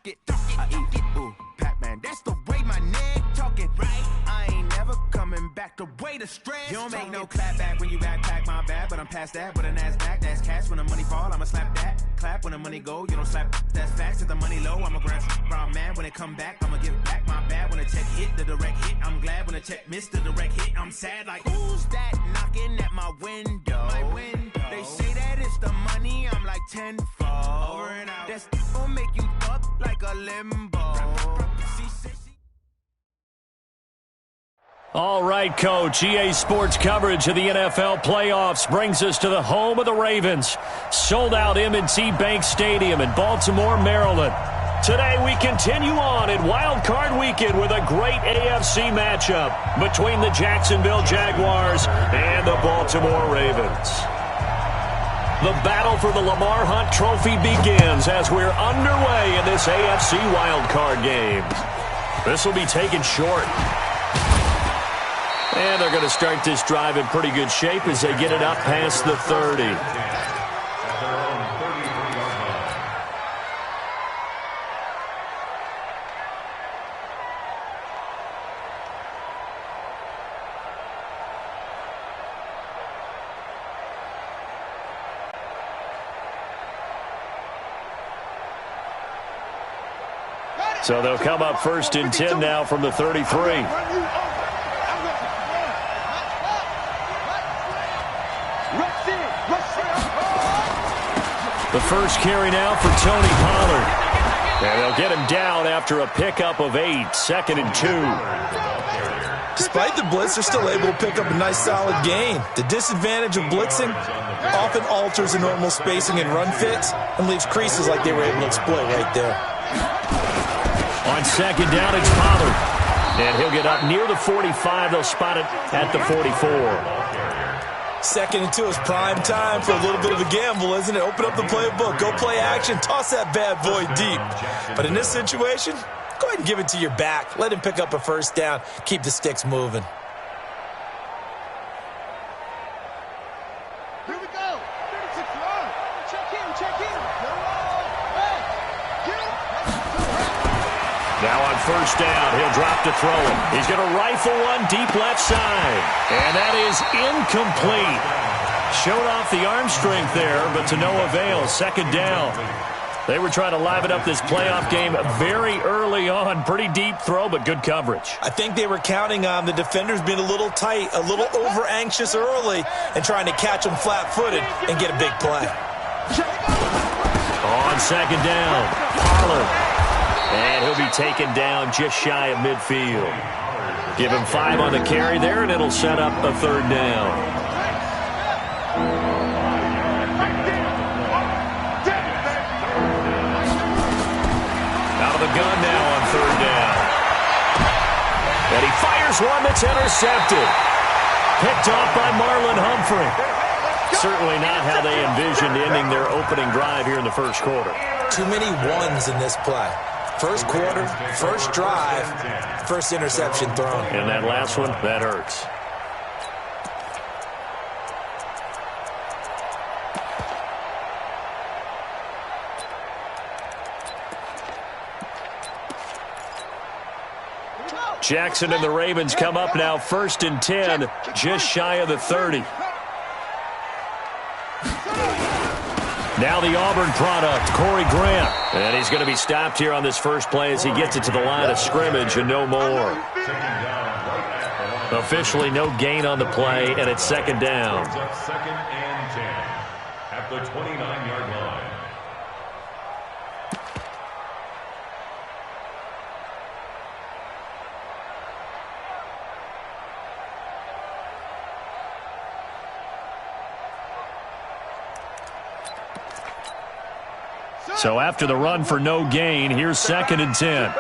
it. I eat, ooh, Pac-Man. That's the way my neck talking. Right. I ain't never coming back. The way the stress. You don't make no clap back when you backpack, my bad. But I'm past that with a NASDAQ. That's cash when the money fall. I'ma slap that. Clap when the money go. You don't slap. That's facts. If the money low, I'ma grab brown man. When it come back, I'ma give back my bad. When the check hit, the direct hit. I'm glad when the check missed the direct hit. I'm sad like, who's that knocking at my window? My window. They say that it's the money. I'm like tenfold. Over and out. That's gonna make you up like a limbo. All right, Coach. EA Sports coverage of the NFL playoffs brings us to the home of the Ravens. Sold out M&T Bank Stadium in Baltimore, Maryland. Today we continue on in Wild Card Weekend with a great AFC matchup between the Jacksonville Jaguars and the Baltimore Ravens. The battle for the Lamar Hunt Trophy begins as we're underway in this AFC Wild Card game. This will be taken short. And they're going to start this drive in pretty good shape as they get it up past the 30. So they'll come up 1st and 10 now from the 33. The first carry now for Tony Pollard. And they'll get him down after a pickup of 8, 2nd and 2. Despite the blitz, they're still able to pick up a nice solid gain. The disadvantage of blitzing often alters the normal spacing and run fits and leaves creases like they were able to exploit right there. On 2nd down, it's Pollard. And he'll get up near the 45. They'll spot it at the 44. 2nd and 2 is prime time for a little bit of a gamble, isn't it? Open up the playbook, go play action, toss that bad boy deep. But in this situation, go ahead and give it to your back. Let him pick up a 1st down, keep the sticks moving. Here we go. 36 yard. Check in. Now on 1st down, he'll drop to throw him. He's going to rifle one deep left side. And that is incomplete. Showed off the arm strength there, but to no avail. 2nd down. They were trying to liven up this playoff game very early on. Pretty deep throw, but good coverage. I think they were counting on the defenders being a little tight, a little over-anxious early, and trying to catch them flat-footed and get a big play. On 2nd down, Pollard. And he'll be taken down just shy of midfield. Give him 5 on the carry there, and it'll set up a 3rd down. Out of the gun now on 3rd down. And he fires one that's intercepted. Picked off by Marlon Humphrey. Certainly not how they envisioned ending their opening drive here in the 1st quarter. Too many ones in this play. 1st quarter, 1st drive, 1st interception thrown. And that last one, that hurts. Jackson and the Ravens come up now 1st and 10, just shy of the 30. Now the Auburn product, Corey Grant. And he's going to be stopped here on this first play as he gets it to the line of scrimmage and no more. Officially no gain on the play, and it's 2nd down. 2nd and 10 at the 29-yard line. So after the run for no gain, here's 2nd and 10.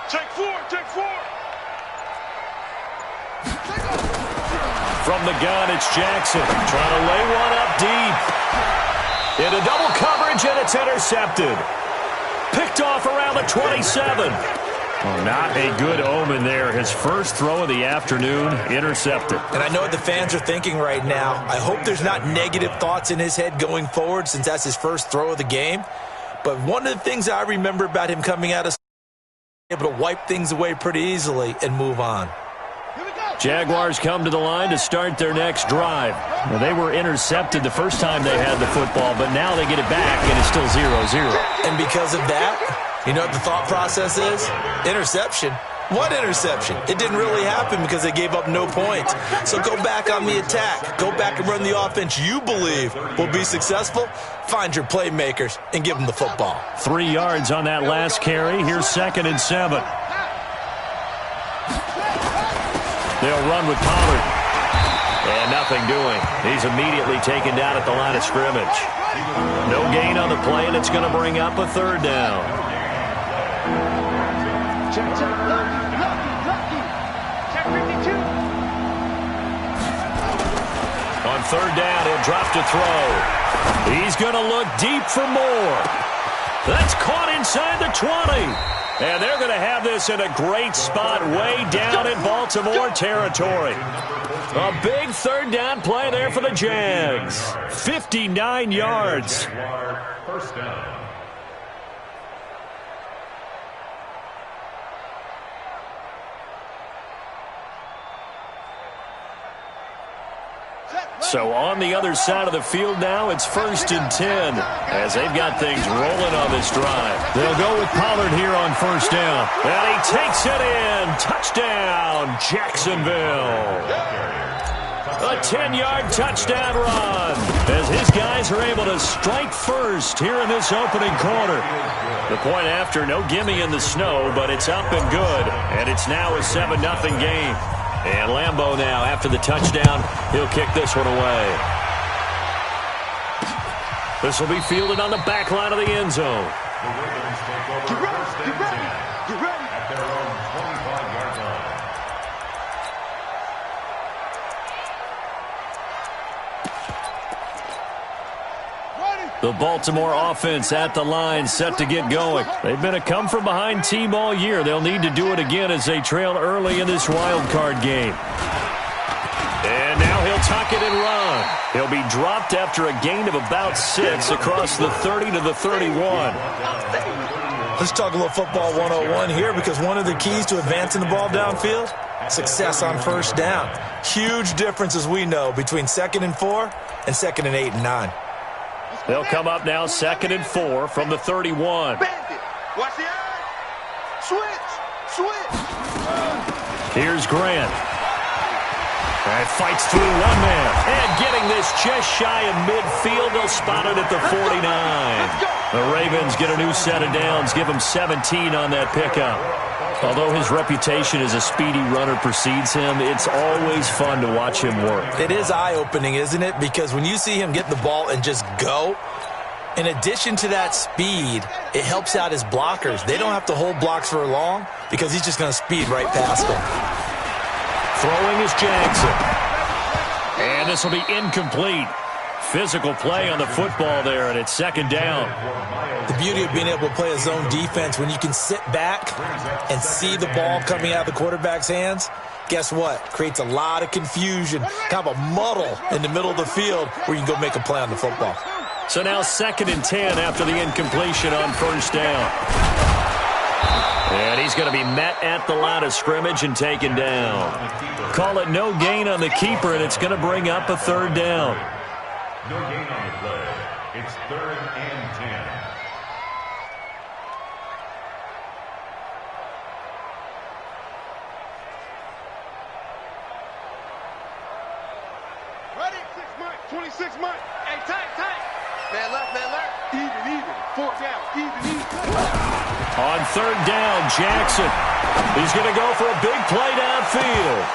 Take four. From the gun, it's Jackson trying to lay one up deep. Into double coverage, and it's intercepted. Picked off around the 27. Well, not a good omen there. His first throw of the afternoon, intercepted. And I know what the fans are thinking right now. I hope there's not negative thoughts in his head going forward since that's his first throw of the game. But one of the things I remember about him coming out of able to wipe things away pretty easily and move on. Jaguars come to the line to start their next drive. Well, they were intercepted the first time they had the football, but now they get it back, and it's still 0-0. And because of that, you know what the thought process is? Interception. What interception? It didn't really happen because they gave up no points. So go back on the attack. Go back and run the offense you believe will be successful. Find your playmakers and give them the football. 3 yards on that last carry. Here's 2nd and 7. They'll run with Pollard. And nothing doing. He's immediately taken down at the line of scrimmage. No gain on the play, and it's going to bring up a 3rd down. Check, lucky. Check 52. On 3rd down, he'll drop to throw. He's going to look deep for more. That's caught inside the 20. And they're going to have this in a great spot way down in Baltimore territory. A big 3rd down play there for the Jags. 59 yards. First down. So on the other side of the field now, it's 1st and 10 as they've got things rolling on this drive. They'll go with Pollard here on 1st down. And he takes it in. Touchdown, Jacksonville. A 10-yard touchdown run as his guys are able to strike first here in this opening quarter. The point after, no gimme in the snow, but it's up and good. And it's now a 7-0 game. And Lambeau now, after the touchdown, he'll kick this one away. This will be fielded on the back line of the end zone. The Ravens take over first and 10 at their own 25-yard line. The Baltimore offense at the line, set to get going. They've been a come-from-behind team all year. They'll need to do it again as they trail early in this wild card game. And now he'll tuck it and run. He'll be dropped after a gain of about 6 across the 30 to the 31. Let's talk a little football 101 here, because one of the keys to advancing the ball downfield, success on 1st down. Huge difference, as we know, between 2nd and 4 and 2nd and 8 and 9. They'll come up now 2nd and 4 from the 31. Watch the eye. Switch. Here's Grant. And fights through one man. And getting this just shy of midfield. They'll spot it at the 49. The Ravens get a new set of downs. Give him 17 on that pickup. Although his reputation as a speedy runner precedes him, it's always fun to watch him work. It is eye-opening, isn't it? Because when you see him get the ball and just go, in addition to that speed, it helps out his blockers. They don't have to hold blocks for long because he's just going to speed right past them. Throwing is Jackson. And this will be incomplete. Physical play on the football there, and it's 2nd down. The beauty of being able to play a zone defense, when you can sit back and see the ball coming out of the quarterback's hands, guess what? Creates a lot of confusion, kind of a muddle in the middle of the field where you can go make a play on the football. So now 2nd and 10 after the incompletion on 1st down. And he's going to be met at the line of scrimmage and taken down. Call it no gain on the keeper, and it's going to bring up a 3rd down. No gain on the play. It's 3rd and 10. Ready? 6 Mike. 26 Mike. Hey, tight. Man left. Even. 4th down. Even. On 3rd down, Jackson. He's going to go for a big play downfield.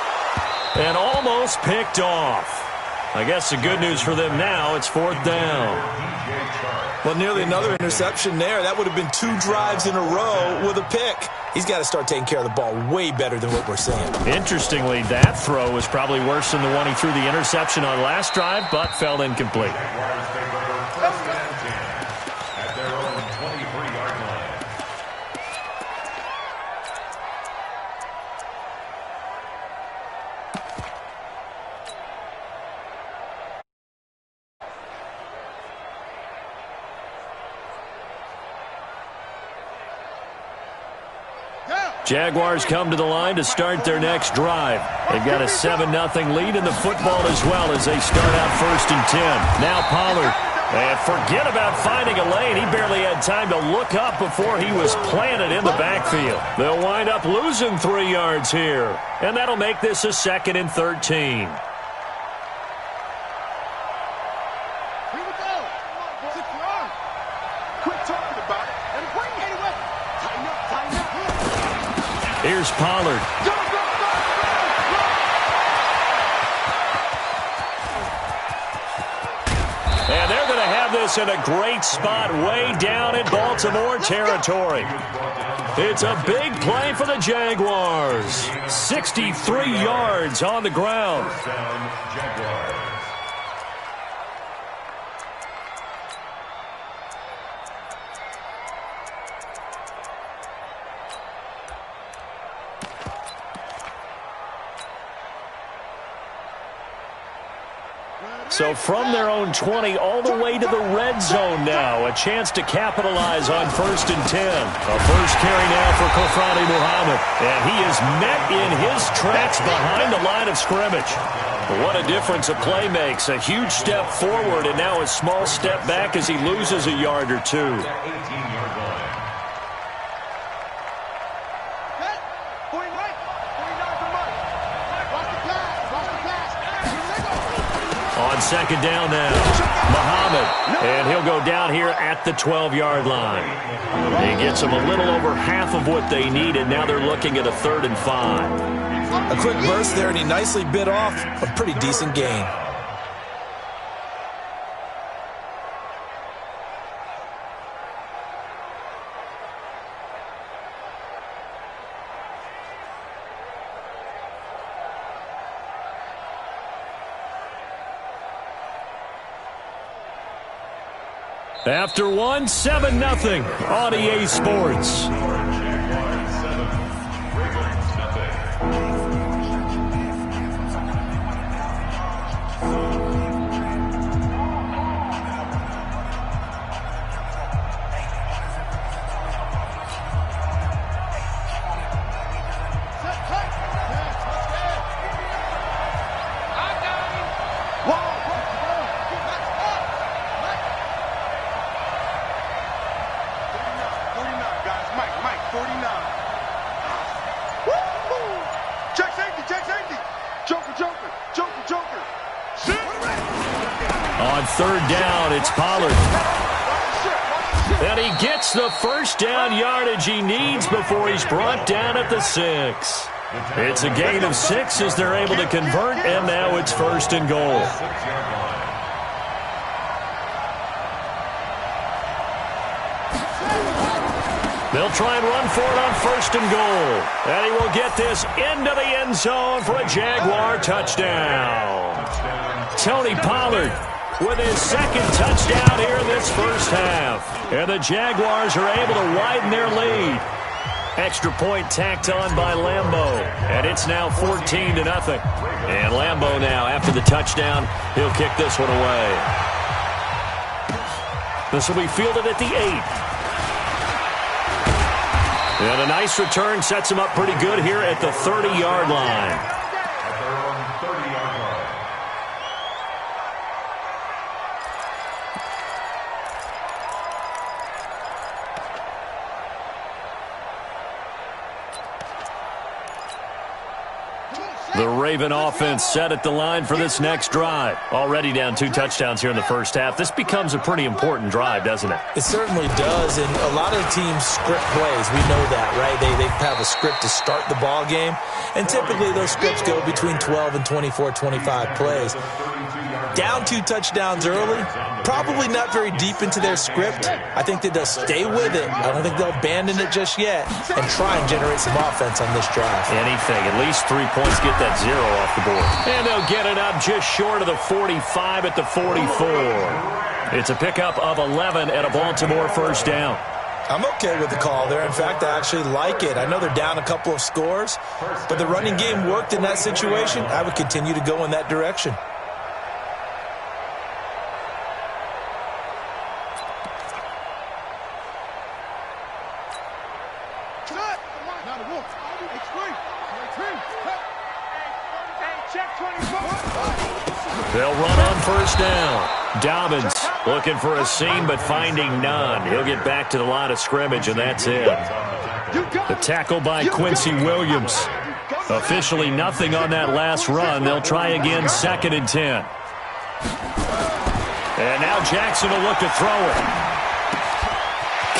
And almost picked off. I guess the good news for them now, it's 4th down. Well, nearly another interception there. That would have been 2 drives in a row with a pick. He's got to start taking care of the ball way better than what we're seeing. Interestingly, that throw was probably worse than the one he threw the interception on last drive, but fell incomplete. Jaguars come to the line to start their next drive. They've got a 7-0 lead in the football as well as they start out 1st and 10. Now Pollard. And forget about finding a lane. He barely had time to look up before he was planted in the backfield. They'll wind up losing 3 yards here. And that'll make this a 2nd and 13. Here's Pollard. And they're going to have this in a great spot way down in Baltimore territory. It's a big play for the Jaguars. 63 yards on the ground. So from their own 20 all the way to the red zone now. A chance to capitalize on 1st and 10. A first carry now for Kofrani Muhammad. And he is met in his tracks behind the line of scrimmage. What a difference a play makes. A huge step forward and now a small step back as he loses a yard or two. On 2nd down now, Muhammad, and he'll go down here at the 12-yard line. He gets them a little over half of what they needed. Now they're looking at a 3rd and 5. A quick burst there, and he nicely bit off a pretty decent gain. After 7-0 on EA Sports. On 3rd down, it's Pollard. And he gets the first down yardage he needs before he's brought down at the 6. It's a gain of 6 as they're able to convert, and now it's 1st and goal. They'll try and run for it on 1st and goal. And he will get this into the end zone for a Jaguar touchdown. Tony Pollard with his 2nd touchdown here in this first half. And the Jaguars are able to widen their lead. Extra point tacked on by Lambeau. And it's now 14-0. And Lambeau now, after the touchdown, he'll kick this one away. This will be fielded at the 8. And a nice return sets him up pretty good here at the 30-yard line. The Raven offense set at the line for this next drive. Already down 2 touchdowns here in the first half. This becomes a pretty important drive, doesn't it? It certainly does, and a lot of teams script plays. We know that, right? They have a script to start the ball game, and typically those scripts go between 12 and 24, 25 plays. Down 2 touchdowns early, probably not very deep into their script. I think that they'll stay with it. I don't think they'll abandon it just yet and try and generate some offense on this drive. Anything, at least 3 points, get that 0 off the board. And they'll get it up just short of the 45 at the 44. It's a pickup of 11 at a Baltimore first down. I'm okay with the call there. In fact, I actually like it. I know they're down a couple of scores, but the running game worked in that situation. I would continue to go in that direction. They'll run on first down. Dobbins looking for a seam but finding none. He'll get back to the line of scrimmage, and that's it. The tackle by Quincy Williams. Officially nothing on that last run. They'll try again, 2nd and 10. And now Jackson will look to throw it.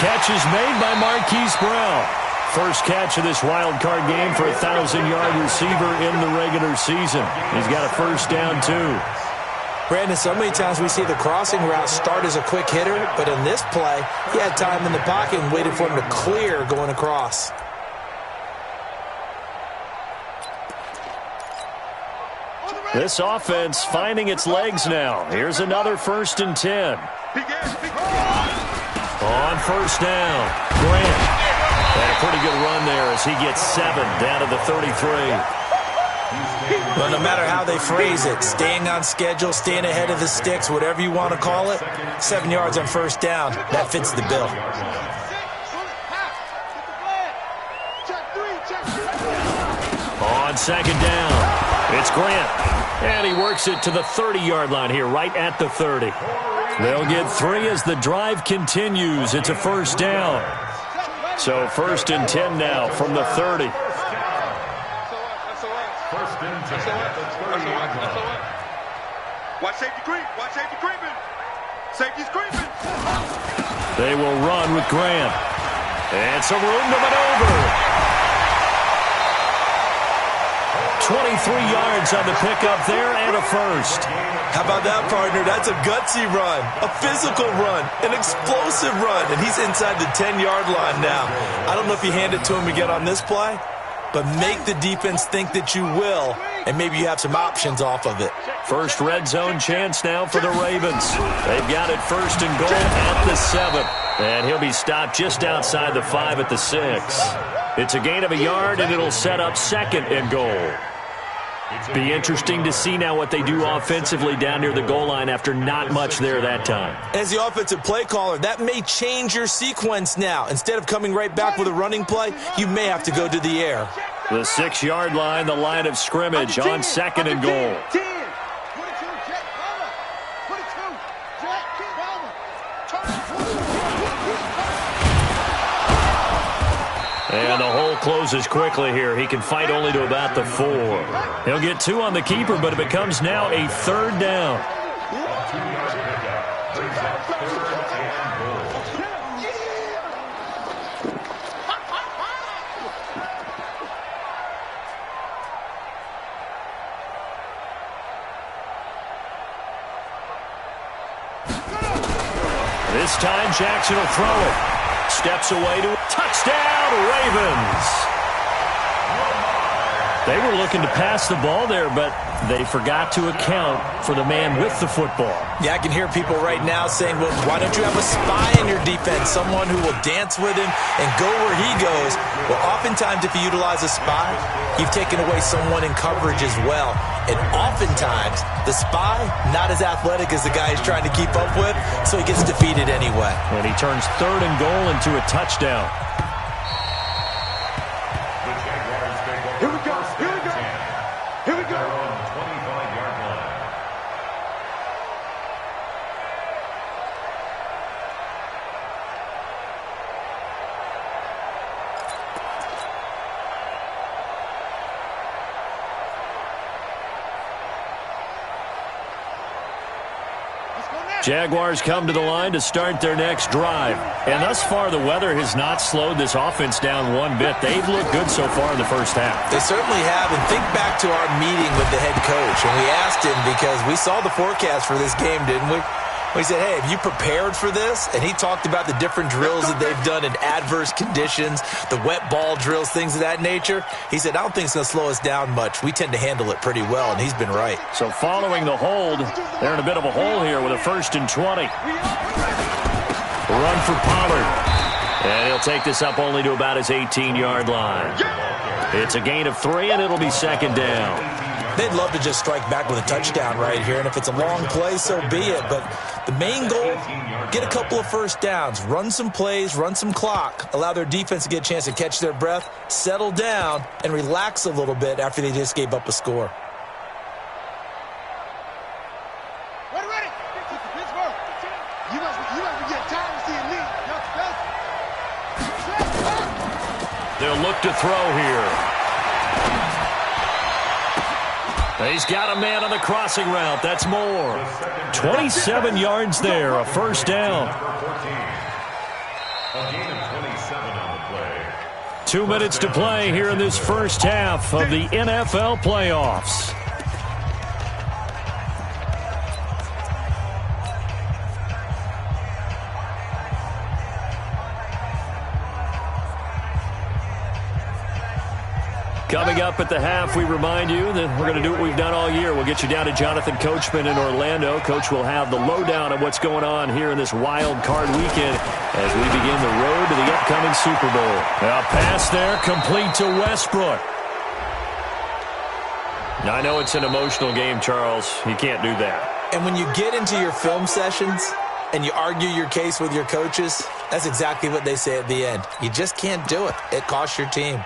Catch is made by Marquise Brown. First catch of this wild card game for a 1,000-yard receiver in the regular season. He's got a first down, too. Brandon, so many times we see the crossing route start as a quick hitter, but in this play, he had time in the pocket and waited for him to clear going across. This offense finding its legs now. Here's another 1st and 10. On first down, Grant. And a pretty good run there as he gets 7 down to the 33. Well, no matter how they phrase it, staying on schedule, staying ahead of the sticks, whatever you want to call it, 7 yards on first down, that fits the bill. On 2nd down, it's Grant. And he works it to the 30-yard line here, right at the 30. They'll get 3 as the drive continues. It's a first down. So 1st and 10 now from the 30. Watch safety creep. Watch safety creeping. Safety's creeping. They will run with Grant. And some room to maneuver. 23 yards on the pickup there and a first. How about that, partner? That's a gutsy run, a physical run, an explosive run, and he's inside the 10-yard line now. I don't know if you hand it to him again on this play, but make the defense think that you will, and maybe you have some options off of it. First red zone chance now for the Ravens. They've got it 1st and goal at the 7. And he'll be stopped just outside the 5 at the 6. It's a gain of a yard, and it'll set up 2nd and goal. Be interesting to see now what they do offensively down near the goal line after not much there that time. As the offensive play caller, that may change your sequence now. Instead of coming right back with a running play, you may have to go to the air. The 6-yard line, the line of scrimmage on 2nd and goal. And the hole closes quickly here. He can fight only to about the 4. He'll get 2 on the keeper, but it becomes now a 3rd down. This time Jackson will throw it. Steps away to a touchdown, Ravens. They were looking to pass the ball there, but they forgot to account for the man with the football. Yeah, I can hear people right now saying, well, why don't you have a spy in your defense, someone who will dance with him and go where he goes? Well, oftentimes if you utilize a spy, you've taken away someone in coverage as well. And oftentimes, the spy, not as athletic as the guy he's trying to keep up with, so he gets defeated anyway. And he turns 3rd and goal into a touchdown. Here we go. Here we go. Here we go. Jaguars come to the line to start their next drive. And thus far, the weather has not slowed this offense down one bit. They've looked good so far in the first half. They certainly have. And think back to our meeting with the head coach. And we asked him because we saw the forecast for this game, didn't we? We said, hey, have you prepared for this? And he talked about the different drills that they've done in adverse conditions, the wet ball drills, things of that nature. He said, I don't think it's going to slow us down much. We tend to handle it pretty well, and he's been right. So following the hold, they're in a bit of a hole here with a 1st and 20. Run for Pollard. And he'll take this up only to about his 18-yard line. It's a gain of 3, and it'll be 2nd down. They'd love to just strike back with a touchdown right here, and if it's a long play, so be it. But the main goal, get a couple of first downs, run some plays, run some clock, allow their defense to get a chance to catch their breath, settle down, and relax a little bit after they just gave up a score. They'll look to throw here. He's got a man on the crossing route. That's more. 27 yards there, a first down. A gain of 27 on the play. 2 minutes to play here in this first half of the NFL playoffs. Coming up at the half, we remind you that we're going to do what we've done all year. We'll get you down to Jonathan Coachman in Orlando. Coach will have the lowdown of what's going on here in this wild card weekend as we begin the road to the upcoming Super Bowl. A pass there, complete to Westbrook. Now, I know it's an emotional game, Charles. You can't do that. And when you get into your film sessions and you argue your case with your coaches, that's exactly what they say at the end. You just can't do it. It costs your team.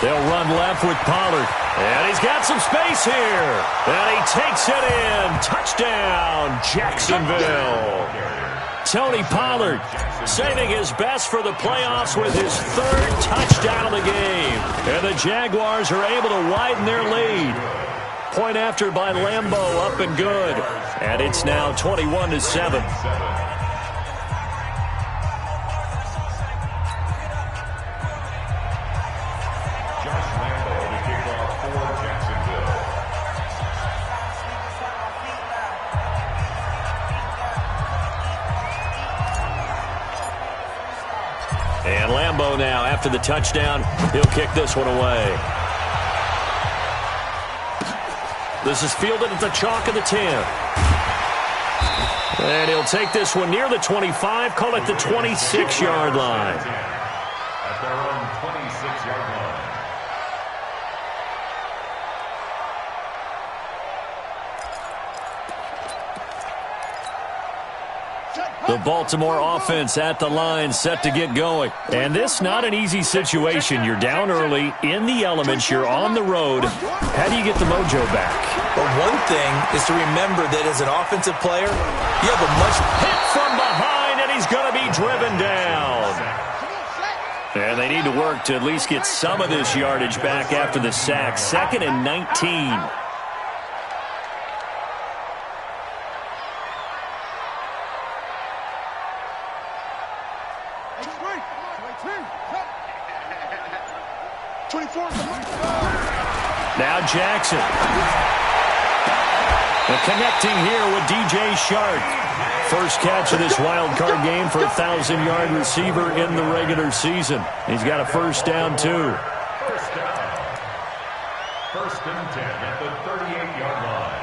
They'll run left with Pollard. And he's got some space here. And he takes it in. Touchdown, Jacksonville. Tony Pollard saving his best for the playoffs with his third touchdown of the game. And the Jaguars are able to widen their lead. Point after by Lambeau, up and good. And it's now 21-7. And Lambeau now, after the touchdown, he'll kick this one away. This is fielded at the chalk of the 10. And he'll take this one near the 25, call it the 26-yard line. At their own 26-yard line. The Baltimore offense at the line, set to get going. And this not an easy situation. You're down early, in the elements, you're on the road. How do you get the mojo back? Well, one thing is to remember that as an offensive player, you have a much hit from behind, and he's going to be driven down. And they need to work to at least get some of this yardage back after the sack. 2nd and 19. Now Jackson. And connecting here with DJ Shark. First catch of this wild card game for a 1,000-yard receiver in the regular season. He's got a first down, too. First down. 1st and 10 at the 38-yard line.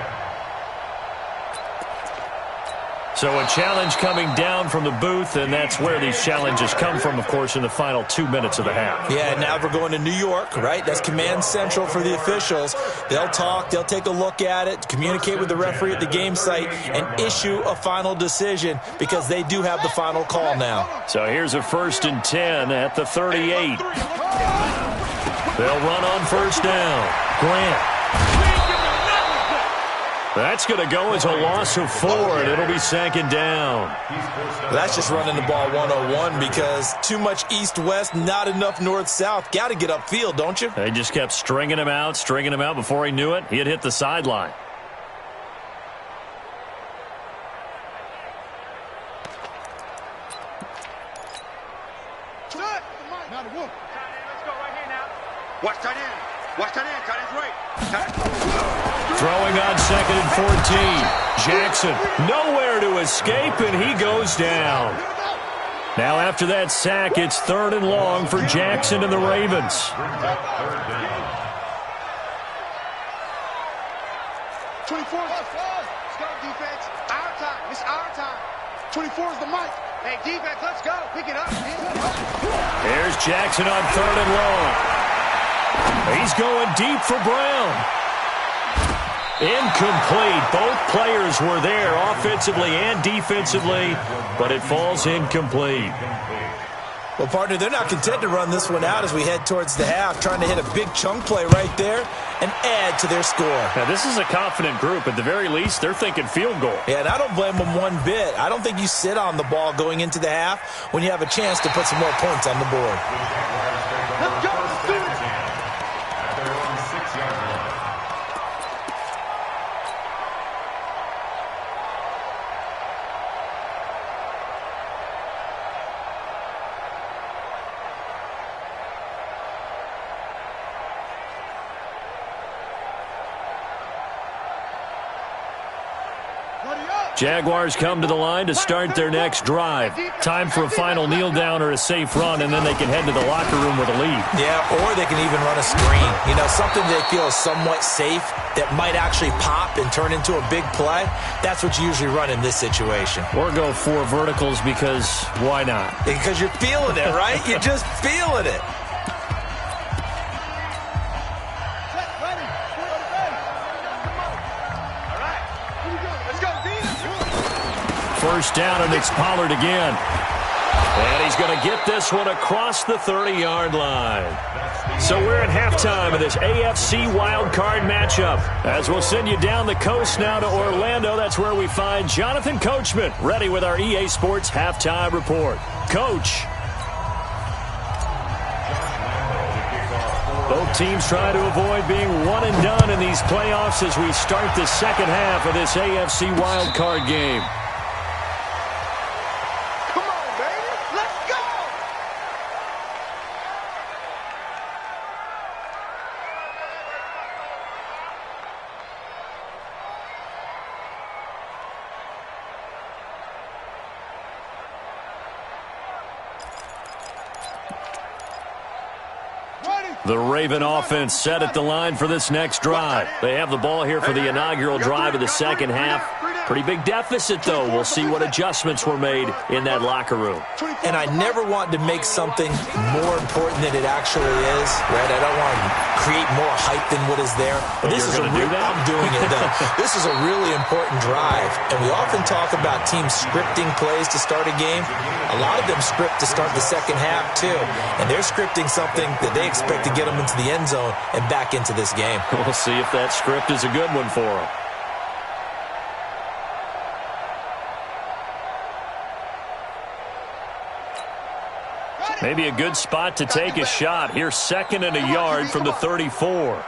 So a challenge coming down from the booth, and that's where these challenges come from, of course, in the final 2 minutes of the half. Yeah, now we're going to New York, right? That's command central for the officials. They'll talk, they'll take a look at it, communicate with the referee at the game site, and issue a final decision because they do have the final call now. So here's a 1st and 10 at the 38. They'll run on first down. Grant. That's going to go as a loss of 4, and it'll be 2nd down. That's just running the ball 101 because too much east-west, not enough north-south. Got to get upfield, don't you? They just kept stringing him out before he knew it. He had hit the sideline. Watch tight end. Watch tight end. Tight end's right. Throwing on 2nd and 14. Jackson nowhere to escape, and he goes down. Now after that sack, it's 3rd and long for Jackson and the Ravens. 24. Let's go, defense. Our time. It's our time. 24 is the mic. Hey, defense, let's go. Pick it up. There's Jackson on 3rd and long. He's going deep for Brown. Incomplete. Both players were there offensively and defensively, but it falls incomplete. Well, partner, they're not content to run this one out as we head towards the half, trying to hit a big chunk play right there and add to their score. Now, this is a confident group. At the very least, they're thinking field goal. Yeah, and I don't blame them one bit. I don't think you sit on the ball going into the half when you have a chance to put some more points on the board. Let's go. Let's do it. At their own 6-yard line. Jaguars come to the line to start their next drive. Time for a final kneel down or a safe run, and then they can head to the locker room with a lead. Yeah, or they can even run a screen. You know, something they feel is somewhat safe that might actually pop and turn into a big play. That's what you usually run in this situation. Or go 4 verticals because why not? Because you're feeling it, right? You're just feeling it. First down, and it's Pollard again. And he's going to get this one across the 30-yard line. So we're at halftime of this AFC wildcard matchup. As we'll send you down the coast now to Orlando, that's where we find Jonathan Coachman, ready with our EA Sports halftime report. Coach. Both teams try to avoid being one and done in these playoffs as we start the second half of this AFC wildcard game. The Raven offense set at the line for this next drive. They have the ball here for the inaugural drive of the second half. Pretty big deficit, though. We'll see what adjustments were made in that locker room. And I never want to make something more important than it actually is, right? I don't want to create more hype than what is there. But this is I'm doing it, though. This is a really important drive. And we often talk about teams scripting plays to start a game. A lot of them script to start the second half, too. And they're scripting something that they expect to get them into the end zone and back into this game. We'll see if that script is a good one for them. Maybe a good spot to take a shot. Here's 2nd and a yard from the 34.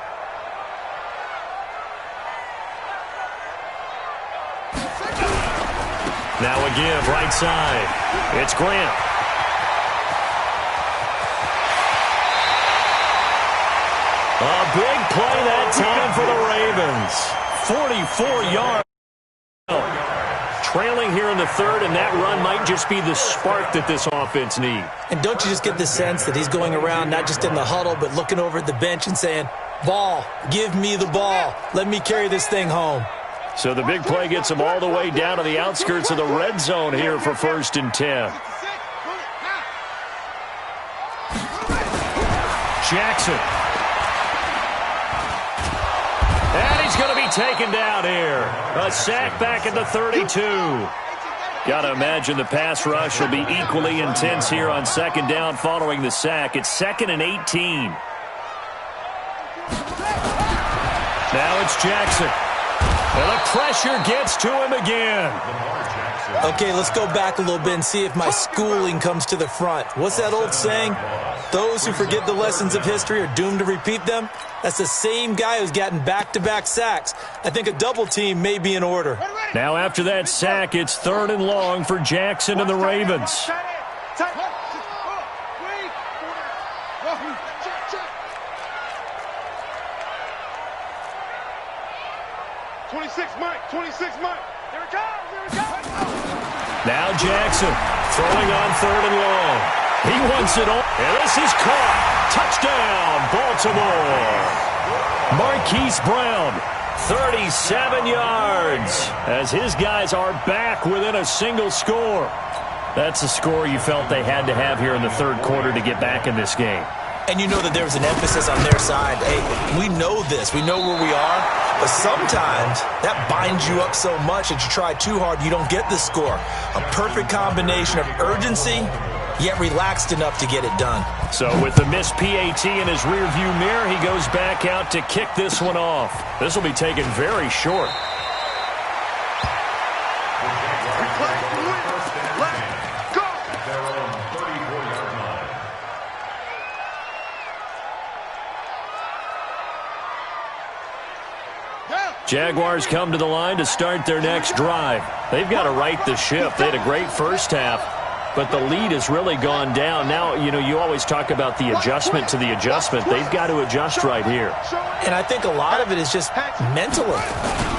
Now a give, right side. It's Grant. A big play that time for the Ravens. 44 yards. Trailing here in the 3rd, and that run might just be the spark that this offense needs. And don't you just get the sense that he's going around not just in the huddle, but looking over at the bench and saying, ball, give me the ball. Let me carry this thing home. So the big play gets him all the way down to the outskirts of the red zone here for 1st and 10. Jackson. And he's going to be taken down here. A sack back at the 32. Got to imagine the pass rush will be equally intense here on 2nd down following the sack. It's 2nd and 18. Now it's Jackson. And the pressure gets to him again. Okay, let's go back a little bit and see if my schooling comes to the front. What's that old saying? Those who forget the lessons of history are doomed to repeat them. That's the same guy who's gotten back-to-back sacks. I think a double team may be in order. Now after that sack, it's 3rd and long for Jackson and the Ravens. 26 Mike. Here it comes. Now Jackson throwing on 3rd and long. He wants it all. And this is caught. Touchdown, Baltimore. Marquise Brown, 37 yards, as his guys are back within a single score. That's a score you felt they had to have here in the 3rd quarter to get back in this game. And you know that there was an emphasis on their side. Hey, we know this. We know where we are. But sometimes that binds you up so much that you try too hard, you don't get the score. A perfect combination of urgency, yet relaxed enough to get it done. So with the missed PAT in his rearview mirror, he goes back out to kick this one off. This will be taken very short. Jaguars come to the line to start their next drive. They've got to right the ship. They had a great first half, but the lead has really gone down. Now, you always talk about the adjustment to the adjustment. They've got to adjust right here. And I think a lot of it is just mentally.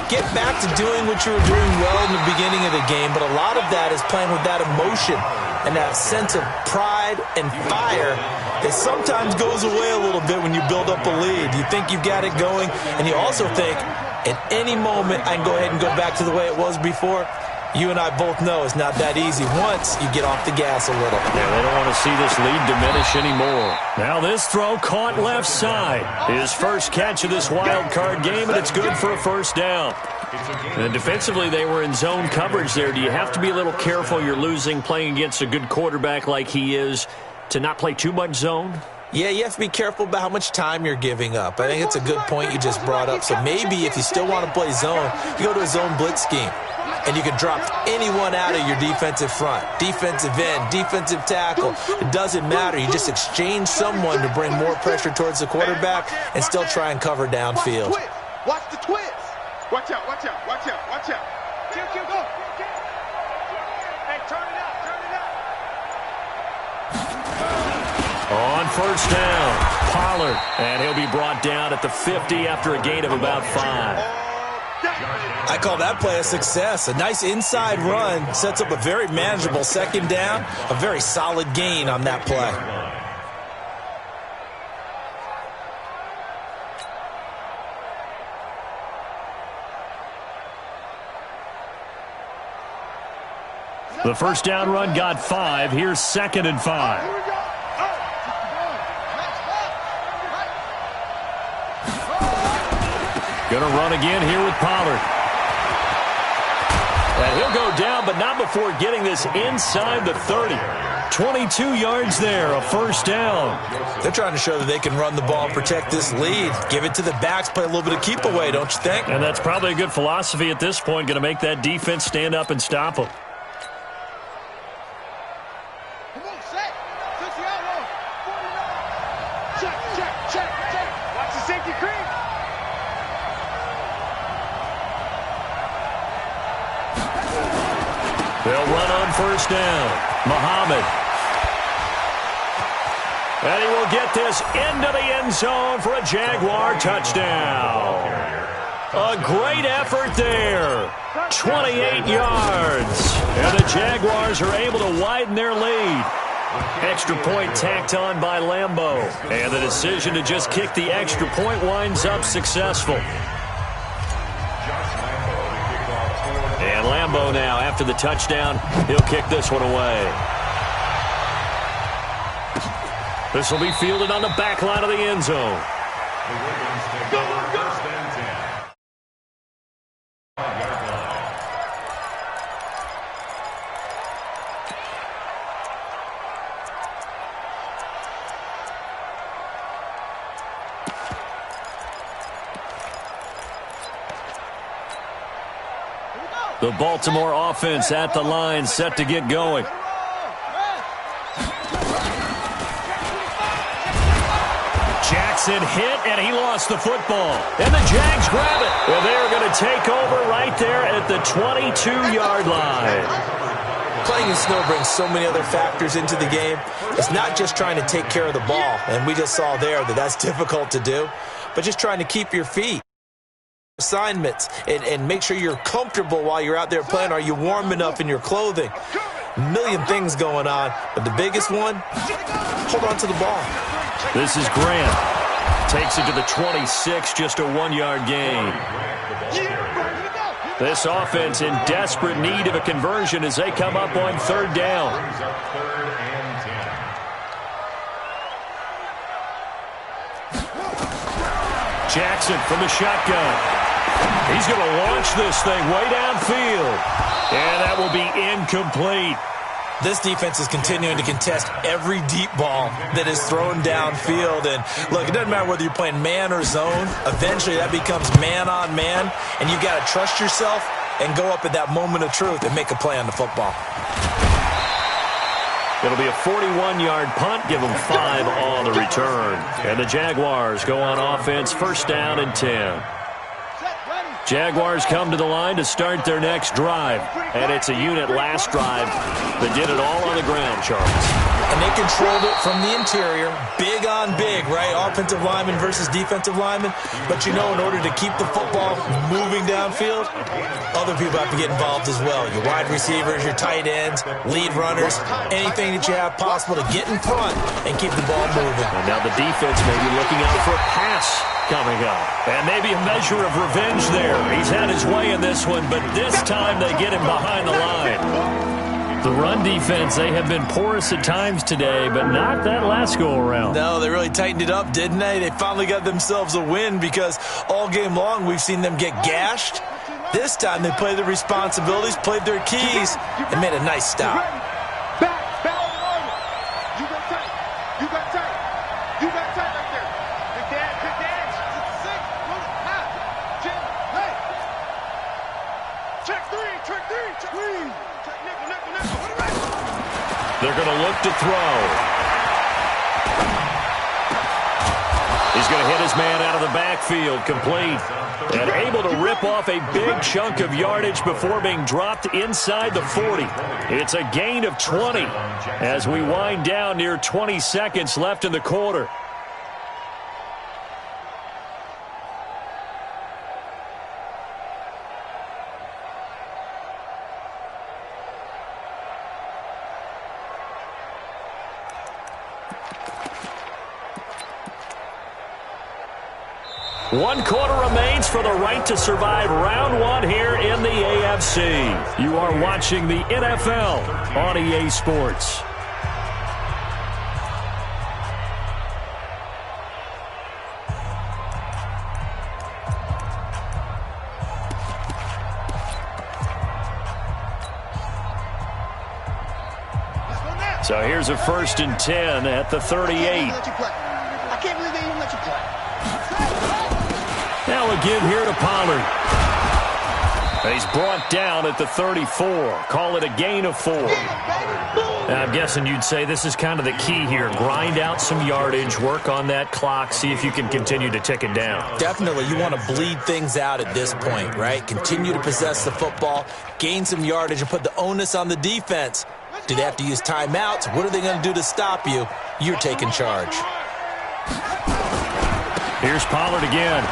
Get back to doing what you were doing well in the beginning of the game, but a lot of that is playing with that emotion and that sense of pride and fire that sometimes goes away a little bit when you build up a lead. You think you've got it going, and you also think, at any moment, I can go ahead and go back to the way it was before. You and I both know it's not that easy once you get off the gas a little. Yeah, they don't want to see this lead diminish anymore. Now this throw caught left side. His first catch of this wild card game, and it's good for a first down. And defensively, they were in zone coverage there. Do you have to be a little careful? You're losing, playing against a good quarterback like he is, to not play too much zone? Yeah, you have to be careful about how much time you're giving up. I think it's a good point you just brought up. So maybe if you still want to play zone, you go to a zone blitz scheme. And you can drop anyone out of your defensive front. Defensive end, defensive tackle. It doesn't matter. You just exchange someone to bring more pressure towards the quarterback and still try and cover downfield. Watch the twist. Watch out, watch out, watch out, watch out. Q, go. Hey, turn it out, turn it out. On first down, Pollard. And he'll be brought down at the 50 after a gain of about 5. I call that play a success. A nice inside run sets up a very manageable second down. A very solid gain on that play. The first down run got 5. Here's 2nd and 5. Going to run again here with Pollard. And he'll go down, but not before getting this inside the 30. 22 yards there, a first down. They're trying to show that they can run the ball, protect this lead. Give it to the backs, play a little bit of keep away, don't you think? And that's probably a good philosophy at this point, going to make that defense stand up and stop them. Watch the safety creep. They'll run on first down. Muhammad. And he will get this into the end zone for a Jaguar touchdown. A great effort there. 28 yards. And the Jaguars are able to widen their lead. Extra point tacked on by Lambeau. And the decision to just kick the extra point winds up successful. And Lambeau now, after the touchdown, he'll kick this one away. This will be fielded on the back line of the end zone. The Baltimore offense at the line, set to get going. Jackson hit, and he lost the football. And the Jags grab it. Well, they're going to take over right there at the 22-yard line. Playing in snow brings so many other factors into the game. It's not just trying to take care of the ball, and we just saw there that that's difficult to do, but just trying to keep your feet. assignments and make sure you're comfortable while you're out there playing. Are you warm enough in your clothing? A million things going on, but the biggest one, hold on to the ball. This is Grant. Takes it to the 26, just a 1-yard gain. This offense in desperate need of a conversion as they come up on 3rd down. Jackson from the shotgun. He's going to launch this thing way downfield. And that will be incomplete. This defense is continuing to contest every deep ball that is thrown downfield. And, look, it doesn't matter whether you're playing man or zone. Eventually, that becomes man-on-man, and you've got to trust yourself and go up at that moment of truth and make a play on the football. It'll be a 41-yard punt. Give them 5 on the return. And the Jaguars go on offense, 1st down and 10. Jaguars come to the line to start their next drive. And it's a unit last drive that did it all on the ground, Charles. And they controlled it from the interior, big on big, right? Offensive lineman versus defensive lineman. But, you know, in order to keep the football moving downfield, other people have to get involved as well. Your wide receivers, your tight ends, lead runners, anything that you have possible to get in front and keep the ball moving. And now the defense may be looking out for a pass coming up. And maybe a measure of revenge there. He's had his way in this one, but this time they get him behind the line. The run defense, they have been porous at times today, but not that last go-around. No, they really tightened it up, didn't they? They finally got themselves a win because all game long we've seen them get gashed. This time they played their responsibilities, played their keys, and made a nice stop. They're going to look to throw. He's going to hit his man out of the backfield, complete. And able to rip off a big chunk of yardage before being dropped inside the 40. It's a gain of 20 as we wind down near 20 seconds left in the quarter. One quarter remains for the right to survive round 1 here in the AFC. You are watching the NFL on EA Sports. So here's a 1st and 10 at the 38. I can't believe they even let you play. Now again here to Pollard. He's brought down at the 34. Call it a gain of 4. Now, I'm guessing you'd say this is kind of the key here. Grind out some yardage, work on that clock, see if you can continue to tick it down. Definitely, you want to bleed things out at this point, right? Continue to possess the football, gain some yardage, and put the onus on the defense. Do they have to use timeouts? What are they going to do to stop you? You're taking charge. Here's Pollard again.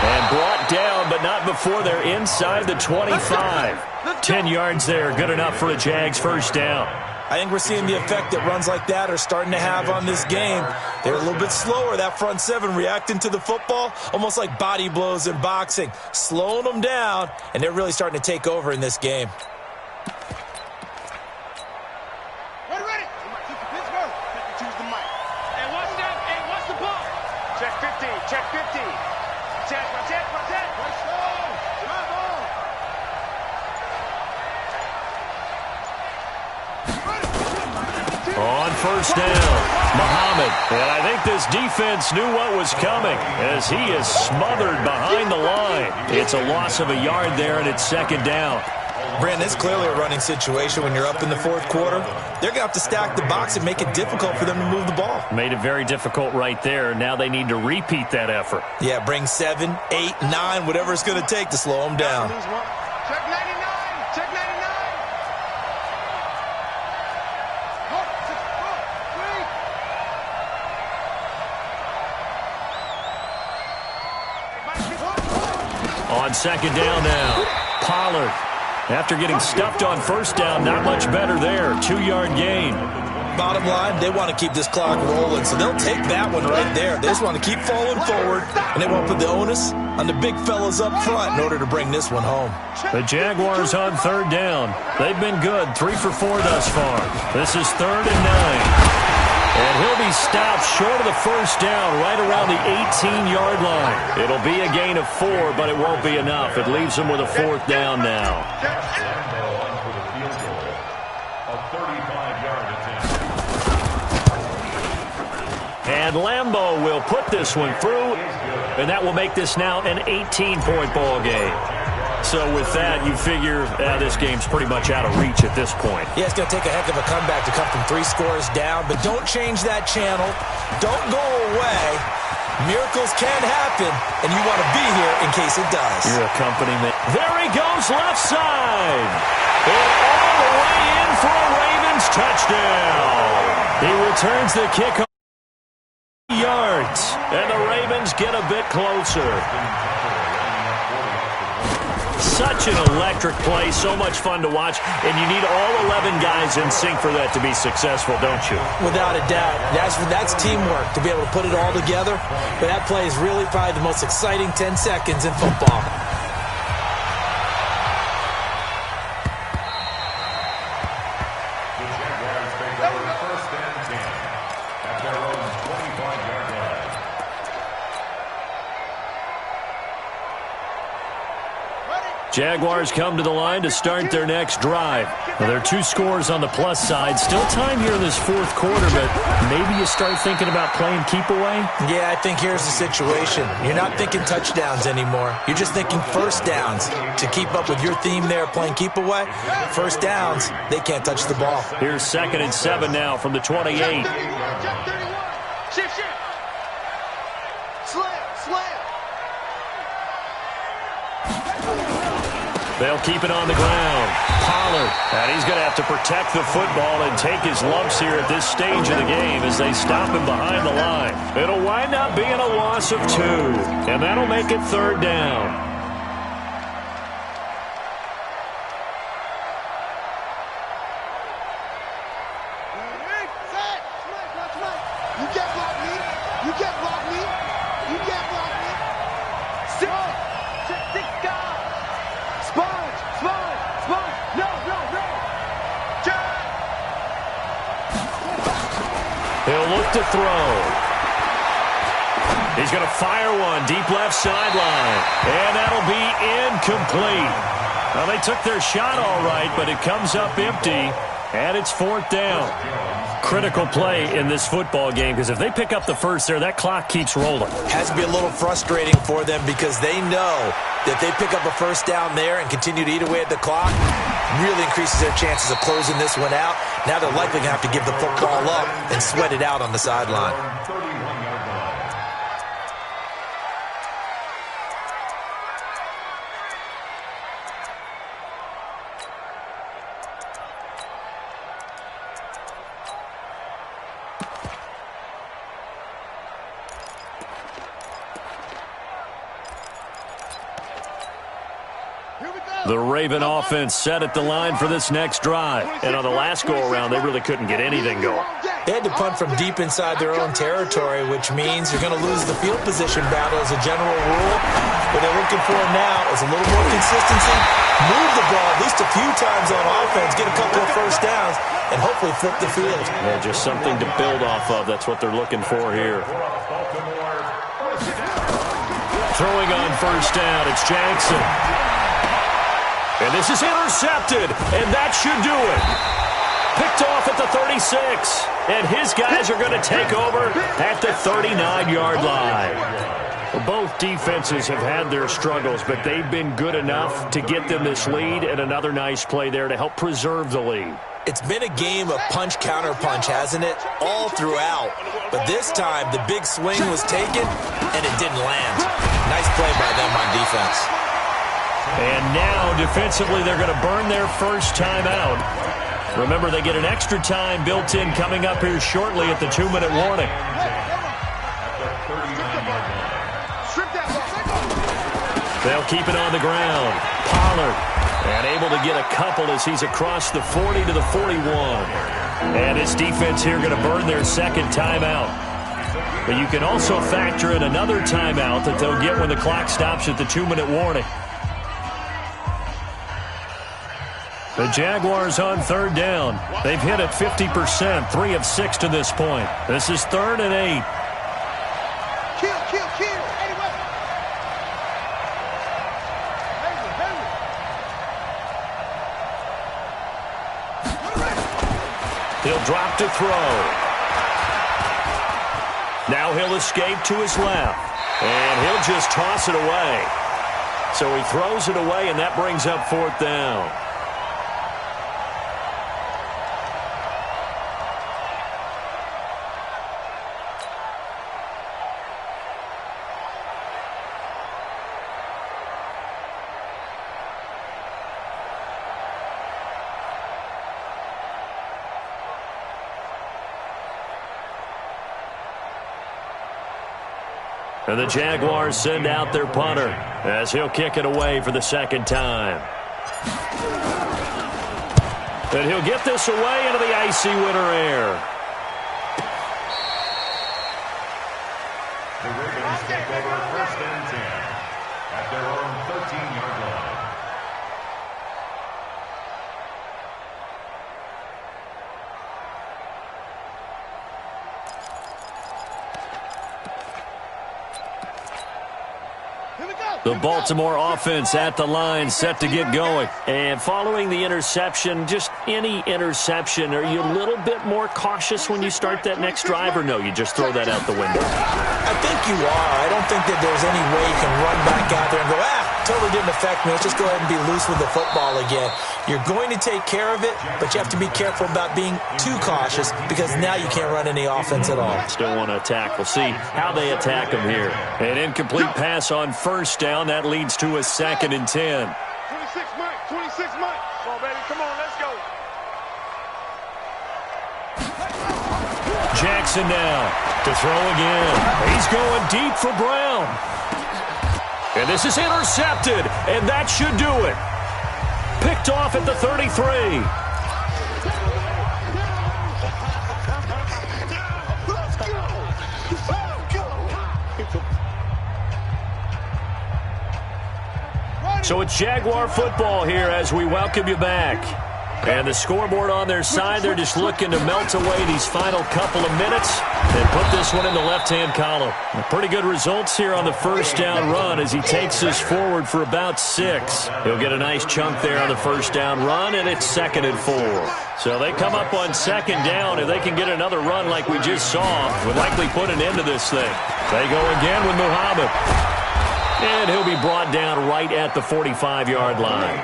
And brought down, but not before they're inside the 25. 10 yards there, good enough for a Jags 1st down. I think we're seeing the effect that runs like that are starting to have on this game. They're a little bit slower, that front 7, reacting to the football, almost like body blows in boxing, slowing them down, and they're really starting to take over in this game. Ready. Pittsburgh. Choose the mic. Hey, watch that. Hey, watch the ball. Check 50. Check 50. Check. Let's go. On 1st down, Muhammad. And I think this defense knew what was coming as he is smothered behind the line. It's a loss of a yard there, and it's 2nd down. Brandon, it's clearly a running situation when you're up in the 4th quarter. They're going to have to stack the box and make it difficult for them to move the ball. Made it very difficult right there. Now they need to repeat that effort. Yeah, bring 7, 8, 9, whatever it's going to take to slow them down. Check 99. Check 99. On second down now, Pollard. After getting stuffed on first down, not much better there. 2-yard gain. Bottom line, they want to keep this clock rolling, so they'll take that one right there. They just want to keep falling forward, and they want to put the onus on the big fellas up front in order to bring this one home. The Jaguars on third down. They've been good, 3 for 4 thus far. This is 3rd and 9. And he'll be stopped short of the first down right around the 18-yard line. It'll be a gain of 4, but it won't be enough. It leaves him with a 4th down now. And Lambeau will put this one through, and that will make this now an 18-point ball game. So with that, you figure this game's pretty much out of reach at this point. Yeah, it's going to take a heck of a comeback to come from 3 scores down, but don't change that channel. Don't go away. Miracles can happen, and you want to be here in case it does. Your accompaniment. There he goes, left side. And all the way in for a Ravens touchdown. He returns the kickoff. Yards, and the Ravens get a bit closer. Such an electric play, so much fun to watch, and you need all 11 guys in sync for that to be successful, don't you? Without a doubt. That's teamwork, to be able to put it all together. But that play is really probably the most exciting 10 seconds in football. Jaguars come to the line to start their next drive. Well, there are 2 scores on the plus side. Still time here in this 4th quarter, but maybe you start thinking about playing keep away? Yeah, I think here's the situation. You're not thinking touchdowns anymore. You're just thinking first downs. To keep up with your theme there, playing keep away, first downs, they can't touch the ball. Here's 2nd and 7 now from the 28. Shift. Slam. They'll keep it on the ground. Pollard. And he's going to have to protect the football and take his lumps here at this stage of the game as they stop him behind the line. It'll wind up being a loss of 2. And that'll make it 3rd down. He'll look to throw. He's going to fire one deep left sideline. And that'll be incomplete. Well, they took their shot all right, but it comes up empty. And it's 4th down. Critical play in this football game, because if they pick up the first there, that clock keeps rolling. Has to be a little frustrating for them because they know that they pick up a first down there and continue to eat away at the clock, really increases their chances of closing this one out. Now they're likely going to have to give the football up and sweat it out on the sideline. The Raven offense set at the line for this next drive. And on the last go-around, they really couldn't get anything going. They had to punt from deep inside their own territory, which means you're going to lose the field position battle as a general rule. What they're looking for now is a little more consistency, move the ball at least a few times on offense, get a couple of first downs, and hopefully flip the field. Yeah, just something to build off of. That's what they're looking for here. Throwing on first down, it's Jackson. And this is intercepted, and that should do it. Picked off at the 36, and his guys are going to take over at the 39-yard line. Both defenses have had their struggles, but they've been good enough to get them this lead, and another nice play there to help preserve the lead. It's been a game of punch-counter-punch, hasn't it? All throughout. But this time, the big swing was taken, and it didn't land. Nice play by them on defense. And now, defensively, they're going to burn their first time out. Remember, they get an extra time built in coming up here shortly at the 2-minute warning. They'll keep it on the ground. Pollard, and able to get a couple as he's across the 40 to the 41. And this defense here going to burn their second timeout. But you can also factor in another timeout that they'll get when the clock stops at the 2-minute warning. The Jaguars on third down. They've hit it 50%, 3 of 6 to this point. This is 3rd and 8. Kill. He'll drop to throw. Now he'll escape to his left. And he'll just toss it away. So he throws it away, and that brings up 4th down. And the Jaguars send out their punter as he'll kick it away for the second time. And he'll get this away into the icy winter air. The Ravens take over 1st and 10 at their own 13-yard line. The Baltimore offense at the line, set to get going. And following the interception, just any interception, are you a little bit more cautious when you start that next drive, or no, you just throw that out the window? I think you are. I don't think that there's any way you can run back out there and go, totally didn't affect me. Let's just go ahead and be loose with the football again. You're going to take care of it, but you have to be careful about being too cautious because now you can't run any offense at all. Still want to attack. We'll see how they attack them here. An incomplete pass on 1st down. That leads to a 2nd and 10. 26 Mike. Come on, baby. Come on, let's go. Jackson now to throw again. He's going deep for Brown. And this is intercepted, and that should do it. Picked off at the 33. So it's Jaguar football here as we welcome you back. And the scoreboard on their side, they're just looking to melt away these final couple of minutes and put this one in the left-hand column. Pretty good results here on the 1st down run as he takes us forward for about 6. He'll get a nice chunk there on the 1st down run, and it's 2nd and 4. So they come up on 2nd down. If they can get another run like we just saw, would likely put an end to this thing. They go again with Muhammad. And he'll be brought down right at the 45-yard line.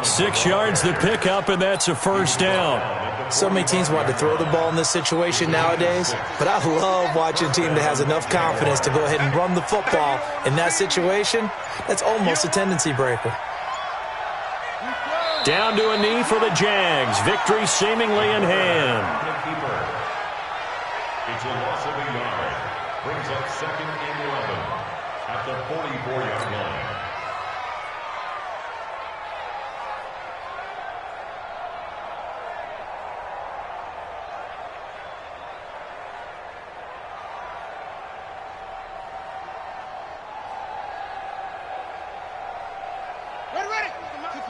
6 yards the pickup, and that's a 1st down. So many teams want to throw the ball in this situation nowadays, but I love watching a team that has enough confidence to go ahead and run the football in that situation. That's almost a tendency breaker. Down to a knee for the Jags. Victory seemingly in hand. It's a loss of a yard. Brings up 2nd and 11 at the 44-yard line. Ready.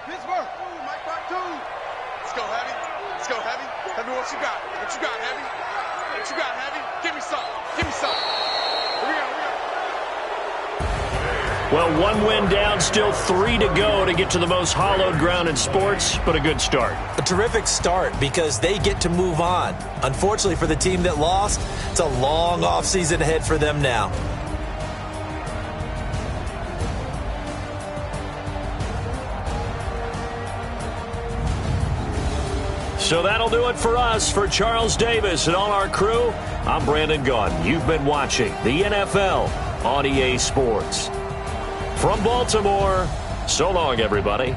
Pittsburgh. Mike Park 2. Let's go, Heavy. Heavy, what you got? Heavy? What you got, Heavy? Give me some. Here we go. Well, 1 win down, still 3 to go to get to the most hallowed ground in sports, but a good start. A terrific start because they get to move on. Unfortunately for the team that lost, it's a long offseason ahead for them now. So that'll do it for us. For Charles Davis and all our crew, I'm Brandon Gaudin. You've been watching the NFL on EA Sports. From Baltimore, so long, everybody.